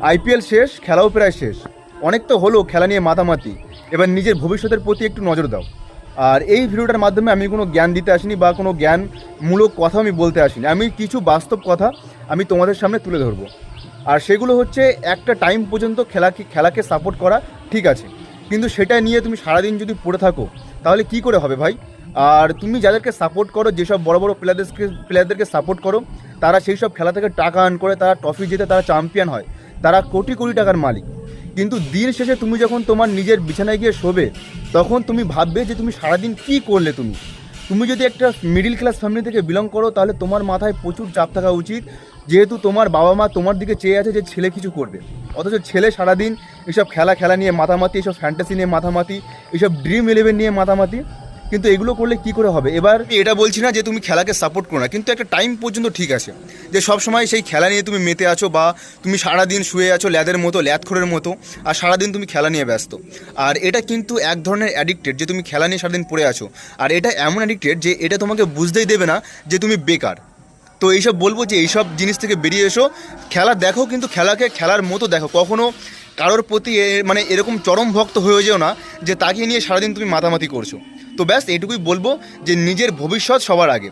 IPL শেষ, খেলাও প্রায় শেষ, অনেক তো হলো খেলা নিয়ে মাতামাতি, এবার নিজের ভবিষ্যতের প্রতি একটু নজর দাও। আর এই ভিডিওটার মাধ্যমে আমি কোনো জ্ঞান দিতে আসিনি বা কোনো জ্ঞানমূলক কথা আমি বলতে আসিনি, আমি কিছু বাস্তব কথা আমি তোমাদের সামনে তুলে ধরবো। আর সেগুলো হচ্ছে, একটা টাইম পর্যন্ত খেলাকে সাপোর্ট করা ঠিক আছে, কিন্তু সেটা নিয়ে তুমি সারাদিন যদি পড়ে থাকো তাহলে কি করে হবে ভাই। আর তুমি যাদেরকে সাপোর্ট করো, যেসব বড় বড় প্লেয়ারদেরকে সাপোর্ট করো, তারা সেই সব খেলা থেকে টাকা আর্ন করে, তারা ট্রফি জেতে, তারা চ্যাম্পিয়ন হয়, তারা কোটি কোটি টাকার মালিক। কিন্তু দিন শেষে তুমি যখন তোমার নিজের বিছানায় গিয়ে শোবে, তখন তুমি ভাববে যে তুমি সারাদিন কী করলে। তুমি যদি একটা মিডিল ক্লাস ফ্যামিলি থেকে বিলং করো, তাহলে তোমার মাথায় প্রচুর চাপ থাকা উচিত, যেহেতু তোমার বাবা মা তোমার দিকে চেয়ে আছে যে ছেলে কিছু করবে। অথচ ছেলে সারাদিন এসব খেলা নিয়ে মাতামাতি, এসব ফ্যান্টাসি নিয়ে মাতামাতি, এসব ড্রিম ইলেভেন নিয়ে মাতামাতি। কিন্তু এগুলো করলে কি করে হবে। এবার এটা বলছি না যে তুমি খেলাকে সাপোর্ট করো না, কিন্তু একটা টাইম পর্যন্ত ঠিক আছে, যে সব সময় সেই খেলা নিয়ে তুমি মেতে আছো, বা তুমি সারাদিন শুয়ে আছো ল্যাদের মতো, ল্যাদখোরের মতো, আর সারাদিন তুমি খেলা নিয়ে ব্যস্ত। আর এটা কিন্তু এক ধরনের অ্যাডিক্টেড, যে তুমি খেলা নিয়ে সারাদিন পড়ে আছো। আর এটা এমন অ্যাডিক্টেড যে এটা তোমাকে বুঝতেই দেবে না যে তুমি বেকার। তো এইসব বলবো যে এইসব জিনিস থেকে বেরিয়ে এসো, খেলা দেখো, কিন্তু খেলাকে খেলার মতো দেখো। কখনো কারোর প্রতি মানে এরকম চরম ভক্ত হয়ে যেও না যে তাকে নিয়ে সারাদিন তুমি মাতামাতি করছো। তো ব্যাস এইটুকুই বলবো, যে নিজের ভবিষ্যৎ সবার আগে।